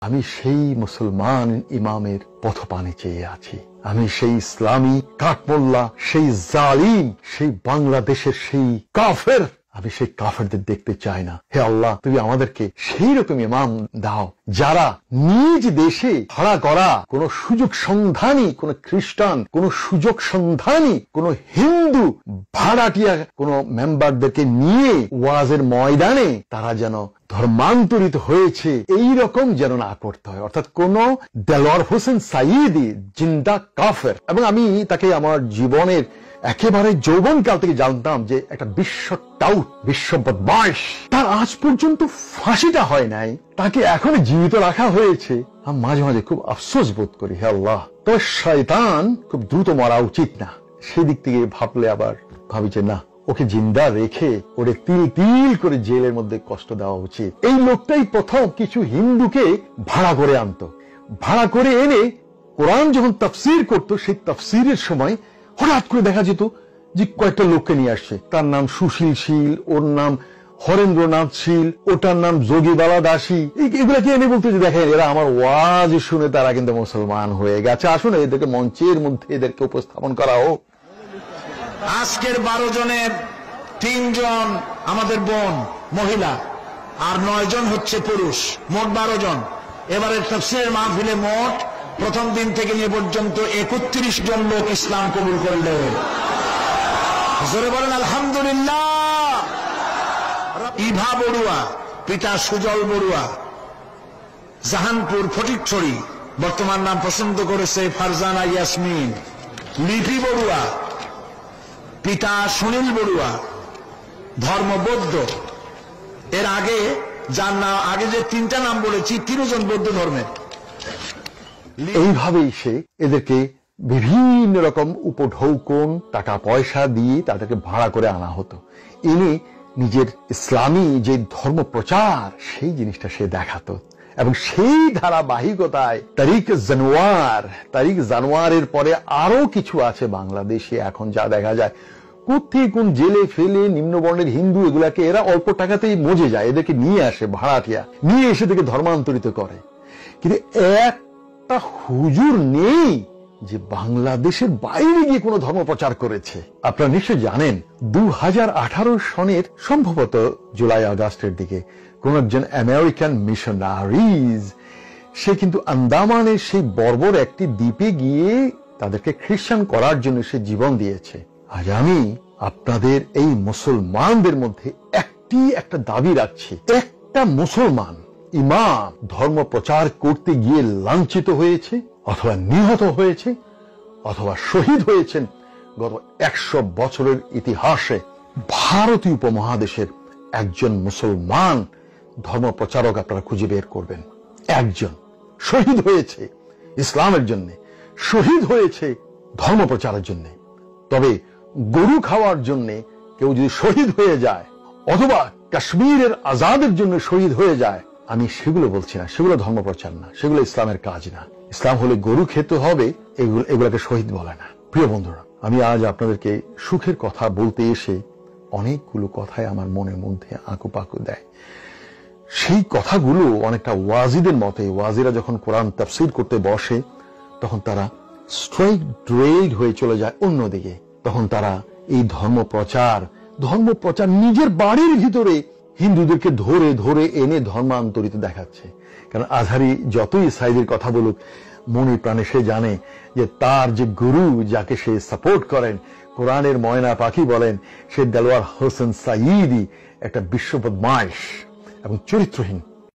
আমি সেই মুসলমান ইমামের পথপানে চেয়ে আছি। আমি সেই ইসলামী কাঠমোল্লা, সেই জালিম, সেই বাংলাদেশের সেই কাফের, আমি সেই কাফেরদের দেখতে চাই না। হে আল্লাহ, তুমি আমাদেরকে সেই রকম ইমাম দাও যারা নিজ দেশে ভাড়া করা কোন সুযোগ সন্ধানী কোন খ্রিস্টান, কোন সুযোগ সন্ধানী কোন হিন্দু ভাড়াটিয়া কোন মেম্বারদেরকে নিয়ে ওয়াজের ময়দানে তারা যেন ধর্মান্তরিত হয়েছে এই রকম যেন না করতে হয়। অর্থাৎ কোন দেলোয়ার হোসেন সাইদি জিন্দা কাফের, এবং আমি তাকে আমার জীবনের একেবারে যৌবনকাল থেকে জানতাম যে একটা বিশ্ব টাউট, বিশ্ব বদমাশ, তার আজ পর্যন্ত ফাঁসিটা হয় নাই, তাকে এখন জীবিত রাখা হয়েছে। আমি মাঝে মাঝে খুব আফসোস বোধ করি, হে আল্লাহ, তবে শয়তান খুব দ্রুত মরা উচিত না। সেদিক থেকে ভাবলে আবার ভাবি যে না, ওকে জিন্দা রেখে ওরে তিল তিল করে জেলের মধ্যে কষ্ট দেওয়া উচিত। এই লোকটাই প্রথম কিছু হিন্দুকে ভাড়া করে আনতো, ভাড়া করে এনে কোরআন যখন তাফসীর করতো, সেই তাফসীরের সময় হঠাৎ করে দেখা যেত যে কয়েকটা লোককে নিয়ে আসছে। তার নাম সুশীল শীল, ওর নাম হরেন্দ্রনাথ শীল, ওটার নাম যোগীবালা দাসী। এগুলাকে এনে বলতে যে দেখেন এরা আমার ওয়াজ শুনে তারা কিন্তু মুসলমান হয়ে গেছে, আসুন এদেরকে মঞ্চের মধ্যে এদেরকে উপস্থাপন করা হোক। আজকের 12 জনের 3 জন আমাদের বোন মহিলা আর 9 জন হচ্ছে পুরুষ, মোট 12 জন। এবারের তাফসীরের মাহফিলে মোট প্রথম দিন থেকে নিয়ে পর্যন্ত 31 জন লোক ইসলাম কবুল করলেন। জোরে বলেন আলহামদুলিল্লাহ। ইভা বড়ুয়া, পিতা সুজল বড়ুয়া, জাহানপুর ফটিকছড়ি, বর্তমান নাম পছন্দ করেছে ফারজানা ইয়াসমিন। লিপি বড়ুয়া, পিতা সুনীল বড়ুয়া, ধর্ম বৌদ্ধ। এর আগে যার নাম, আগে যে 3টা নাম বলেছি 3 জন বৌদ্ধ ধর্মের। এইভাবেই সে এদেরকে বিভিন্ন রকম উপঢৌকন টাকা পয়সা দিয়ে তাদেরকে ভাড়া করে আনা হতো, এনে নিজের ইসলামী যে ধর্ম প্রচার সেই জিনিসটা সে দেখাতো। এবং সেই ধারাবাহিকতায় তারিখ জানুয়ারের পরে আরো কিছু আছে বাংলাদেশে এখন যা দেখা যায়, কোথায় কোন জেলে ফেলে নিম্নবর্ণের হিন্দু এগুলাকে এরা অল্প টাকাতেই মজে যায়, এদেরকে নিয়ে আসে ভাড়াটিয়া, নিয়ে এসে থেকে ধর্মান্তরিত করে। কিন্তু একটা হুজুর নেই যে বাংলাদেশের বাইরে গিয়ে কোনো ধর্ম প্রচার করেছে। আপনারা নিশ্চয় জানেন 2018 সনের সম্ভবত জুলাই আগস্টের দিকে কোন একজন আমেরিকান মিশনারিজ সে কিন্তু আন্দামানের সেই বর্বর একটি দ্বীপে গিয়ে তাদেরকে খ্রিস্টান করার জন্য সে জীবন দিয়েছে। আজ আমি আপনাদের এই মুসলমানদের মধ্যে একটা দাবি রাখছি, একটা মুসলমান ইমাম ধর্ম প্রচার করতে গিয়ে লাঞ্ছিত হয়েছে অথবা নিহত হয়েছে অথবা শহীদ হয়েছেন গত 100 বছরের ইতিহাসে ভারতীয় উপমহাদেশের একজন মুসলমান ধর্ম প্রচারক আপনারা খুঁজে বের করবেন। একজন শহীদ হয়েছে ইসলামের জন্য, শহীদ হয়েছে ধর্ম প্রচারের জন্য। তবে গরু খাওয়ার জন্য কেউ যদি শহীদ হয়ে যায় অথবা কাশ্মীরের আজাদের জন্য শহীদ হয়ে যায়, আমি সেগুলো বলছি না, সেগুলো ধর্ম প্রচার না, সেগুলো ইসলামের কাজ না। ইসলাম হলে গরু খেতে হবে, এগুলোকে শহীদ বলে না। প্রিয় বন্ধুরা, আমি আজ আপনাদেরকে সুখের কথা বলতে এসে অনেকগুলো কথাই আমার মনের মধ্যে আঁকুপাকু দেয়। সেই কথাগুলো অনেকটা ওয়াজিদের মতে, ওয়াজিরা যখন কোরআন তাফসীর করতে বসে তখন তারা স্ট্রেইট ড্রেড হয়ে চলে যায় অন্যদিকে। তখন তারা এই ধর্ম প্রচার নিজের বাড়ির ভিতরে হিন্দুদেরকে ধরে ধরে এনে ধর্মান্তরিত দেখাচ্ছে। কারণ আজহারি যতই সাইদের কথা বলুক, মনে প্রাণে সে জানে যে তার যে গুরু, যাকে সে সাপোর্ট করেন, কোরআনের ময়না পাখি বলেন, সে দেলোয়ার হোসেন সাইদি একটা বিশ্ব বদমাইশ এবং চরিত্রহীন।